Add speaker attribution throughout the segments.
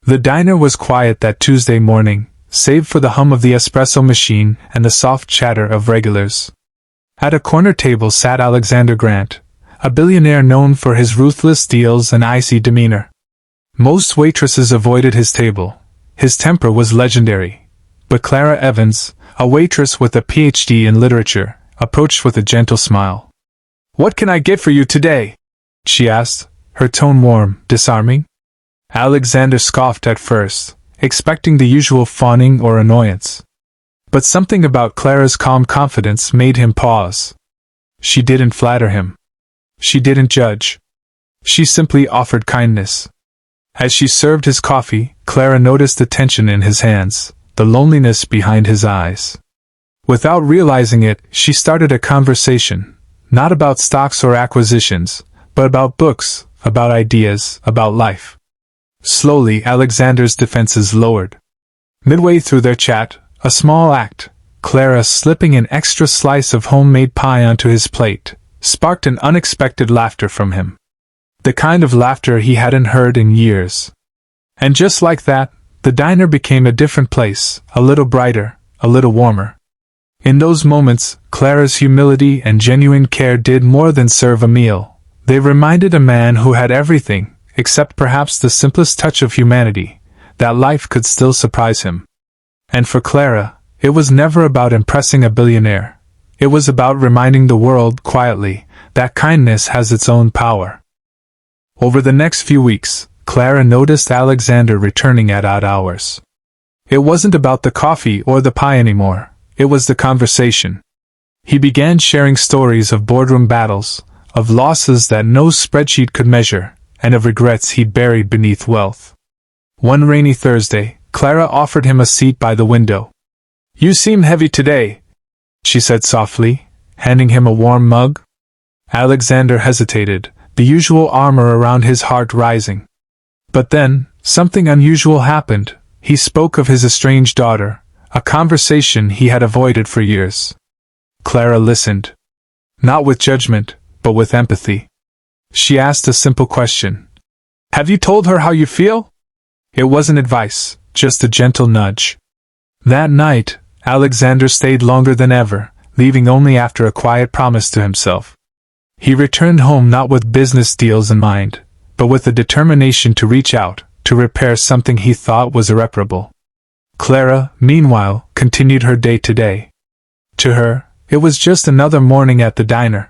Speaker 1: The diner was quiet that Tuesday morning, save for the hum of the espresso machine and the soft chatter of regulars. At a corner table sat Alexander Grant, a billionaire known for his ruthless deals and icy demeanor. Most waitresses avoided his table. His temper was legendary. But Clara Evans, a waitress with a PhD in literature, approached with a gentle smile. "What can I get for you today?" she asked, her tone warm, disarming. Alexander scoffed at first, expecting the usual fawning or annoyance. But something about Clara's calm confidence made him pause. She didn't flatter him. She didn't judge. She simply offered kindness. As she served his coffee, Clara noticed the tension in his hands, the loneliness behind his eyes. Without realizing it, she started a conversation, not about stocks or acquisitions, but about books, about ideas, about life. Slowly, Alexander's defenses lowered. Midway through their chat, a small act, Clara slipping an extra slice of homemade pie onto his plate, sparked an unexpected laughter from him. The kind of laughter he hadn't heard in years. And just like that, the diner became a different place, a little brighter, a little warmer. In those moments, Clara's humility and genuine care did more than serve a meal. They reminded a man who had everything, except perhaps the simplest touch of humanity, that life could still surprise him. And for Clara, it was never about impressing a billionaire. It was about reminding the world, quietly, that kindness has its own power. Over the next few weeks, Clara noticed Alexander returning at odd hours. It wasn't about the coffee or the pie anymore, it was the conversation. He began sharing stories of boardroom battles, of losses that no spreadsheet could measure, and of regrets he'd buried beneath wealth. One rainy Thursday, Clara offered him a seat by the window. "You seem heavy today," she said softly, handing him a warm mug. Alexander hesitated, the usual armor around his heart rising. But then, something unusual happened. He spoke of his estranged daughter, a conversation he had avoided for years. Clara listened. Not with judgment, but with empathy. She asked a simple question. "Have you told her how you feel?" It wasn't advice, just a gentle nudge. That night, Alexander stayed longer than ever, leaving only after a quiet promise to himself. He returned home not with business deals in mind, but with the determination to reach out, to repair something he thought was irreparable. Clara, meanwhile, continued her day to day. To her, it was just another morning at the diner.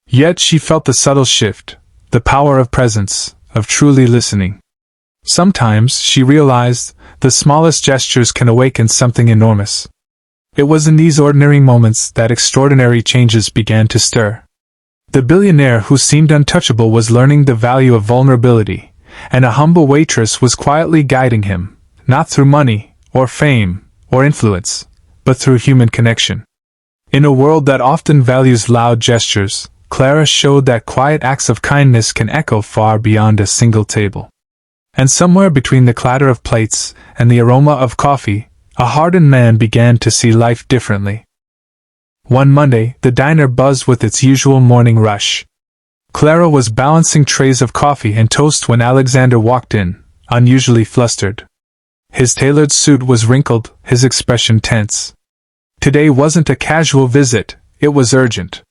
Speaker 1: Yet she felt the subtle shift, the power of presence, of truly listening. Sometimes, she realized, the smallest gestures can awaken something enormous. It was in these ordinary moments that extraordinary changes began to stir. The billionaire who seemed untouchable was learning the value of vulnerability, and a humble waitress was quietly guiding him, not through money, or fame, or influence, but through human connection. In a world that often values loud gestures, Clara showed that quiet acts of kindness can echo far beyond a single table. And somewhere between the clatter of plates and the aroma of coffee, a hardened man began to see life differently. One Monday, the diner buzzed with its usual morning rush. Clara was balancing trays of coffee and toast when Alexander walked in, unusually flustered. His tailored suit was wrinkled, his expression tense. Today wasn't a casual visit, it was urgent.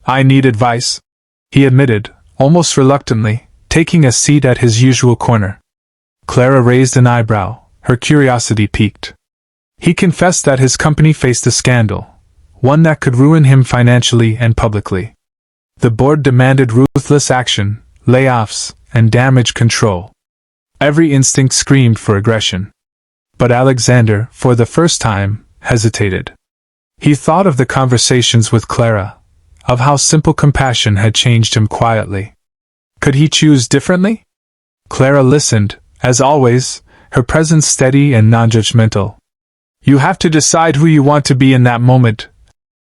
Speaker 1: I need advice," he admitted, almost reluctantly, taking a seat at his usual corner. Clara raised an eyebrow, her curiosity piqued. He confessed that his company faced a scandal, one that could ruin him financially and publicly. The board demanded ruthless action, layoffs, and damage control. Every instinct screamed for aggression. But Alexander, for the first time, hesitated. He thought of the conversations with Clara, of how simple compassion had changed him quietly. Could he choose differently? Clara listened, as always, her presence steady and non-judgmental. "You have to decide who you want to be in that moment,"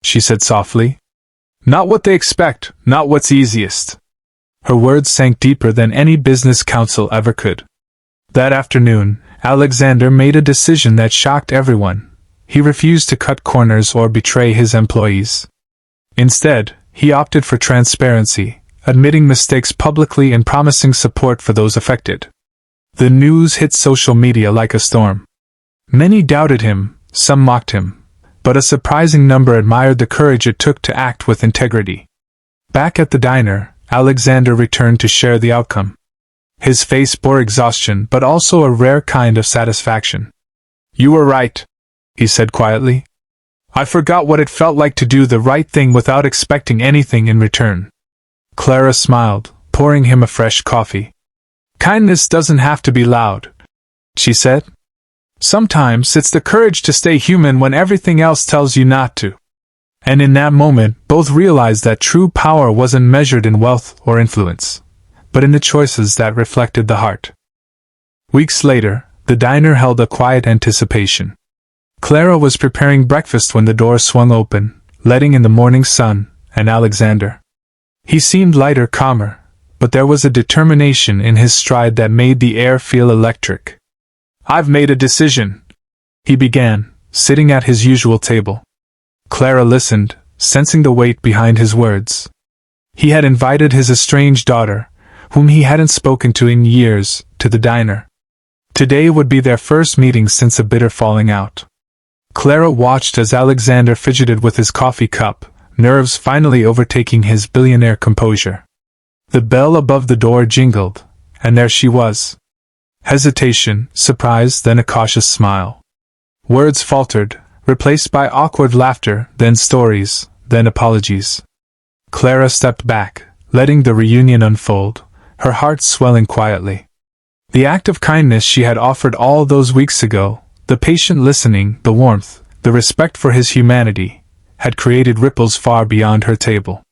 Speaker 1: she said softly. "Not what they expect, not what's easiest." Her words sank deeper than any business counsel ever could. That afternoon, Alexander made a decision that shocked everyone. He refused to cut corners or betray his employees. Instead, he opted for transparency, admitting mistakes publicly and promising support for those affected. The news hit social media like a storm. Many doubted him, some mocked him, but a surprising number admired the courage it took to act with integrity. Back at the diner, Alexander returned to share the outcome. His face bore exhaustion but also a rare kind of satisfaction. "You were right," he said quietly. "I forgot what it felt like to do the right thing without expecting anything in return." Clara smiled, pouring him a fresh coffee. "Kindness doesn't have to be loud," she said. "Sometimes it's the courage to stay human when everything else tells you not to." And in that moment, both realized that true power wasn't measured in wealth or influence, but in the choices that reflected the heart. Weeks later, the diner held a quiet anticipation. Clara was preparing breakfast when the door swung open, letting in the morning sun and Alexander. He seemed lighter, calmer, but there was a determination in his stride that made the air feel electric. "I've made a decision," he began, sitting at his usual table. Clara listened, sensing the weight behind his words. He had invited his estranged daughter, whom he hadn't spoken to in years, to the diner. Today would be their first meeting since a bitter falling out. Clara watched as Alexander fidgeted with his coffee cup, nerves finally overtaking his billionaire composure. The bell above the door jingled, and there she was. Hesitation, surprise, then a cautious smile. Words faltered, replaced by awkward laughter, then stories, then apologies. Clara stepped back, letting the reunion unfold, her heart swelling quietly. The act of kindness she had offered all those weeks ago, the patient listening, the warmth, the respect for his humanity, had created ripples far beyond her table.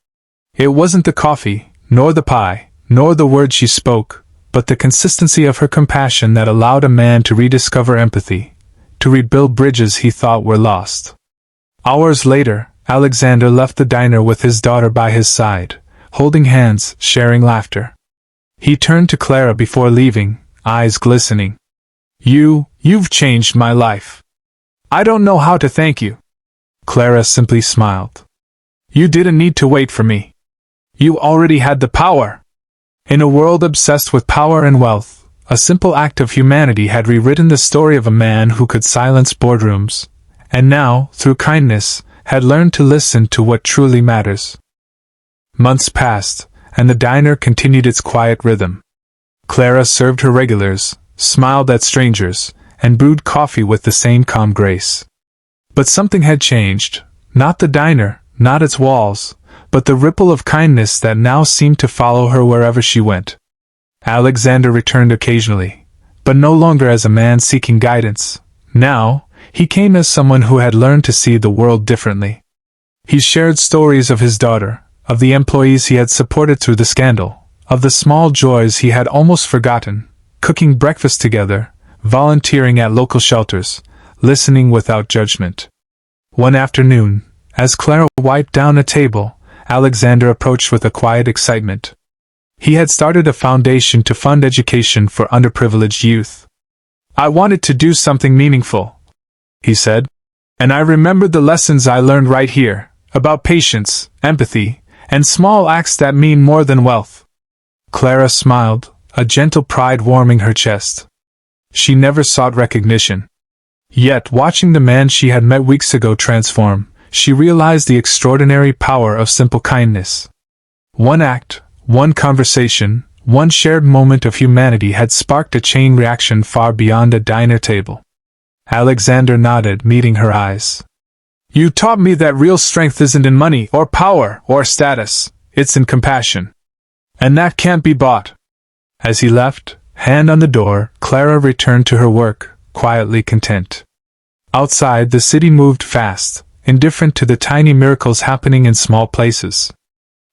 Speaker 1: It wasn't the coffee, nor the pie, nor the words she spoke, but the consistency of her compassion that allowed a man to rediscover empathy, to rebuild bridges he thought were lost. Hours later, Alexander left the diner with his daughter by his side, holding hands, sharing laughter. He turned to Clara before leaving, eyes glistening. You've changed my life. I don't know how to thank you." Clara simply smiled. "You didn't need to wait for me. You already had the power." In a world obsessed with power and wealth, a simple act of humanity had rewritten the story of a man who could silence boardrooms, and now, through kindness, had learned to listen to what truly matters. Months passed, and the diner continued its quiet rhythm. Clara served her regulars, smiled at strangers, and brewed coffee with the same calm grace. But something had changed, not the diner, not its walls, but the ripple of kindness that now seemed to follow her wherever she went. Alexander returned occasionally, but no longer as a man seeking guidance. Now, he came as someone who had learned to see the world differently. He shared stories of his daughter, of the employees he had supported through the scandal, of the small joys he had almost forgotten, cooking breakfast together, volunteering at local shelters, listening without judgment. One afternoon, as Clara wiped down a table, Alexander approached with a quiet excitement. He had started a foundation to fund education for underprivileged youth. "I wanted to do something meaningful," he said, "and I remembered the lessons I learned right here, about patience, empathy, and small acts that mean more than wealth." Clara smiled, a gentle pride warming her chest. She never sought recognition. Yet, watching the man she had met weeks ago transform, she realized the extraordinary power of simple kindness. One act, one conversation, one shared moment of humanity had sparked a chain reaction far beyond a diner table. Alexander nodded, meeting her eyes. "You taught me that real strength isn't in money or power or status, it's in compassion. And that can't be bought." As he left, hand on the door, Clara returned to her work, quietly content. Outside, the city moved fast, indifferent to the tiny miracles happening in small places.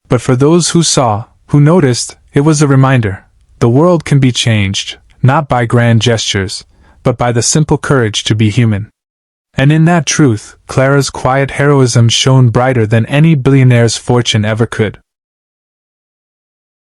Speaker 1: But for those who saw, who noticed, it was a reminder: the world can be changed, not by grand gestures, but by the simple courage to be human. And in that truth, Clara's quiet heroism shone brighter than any billionaire's fortune ever could.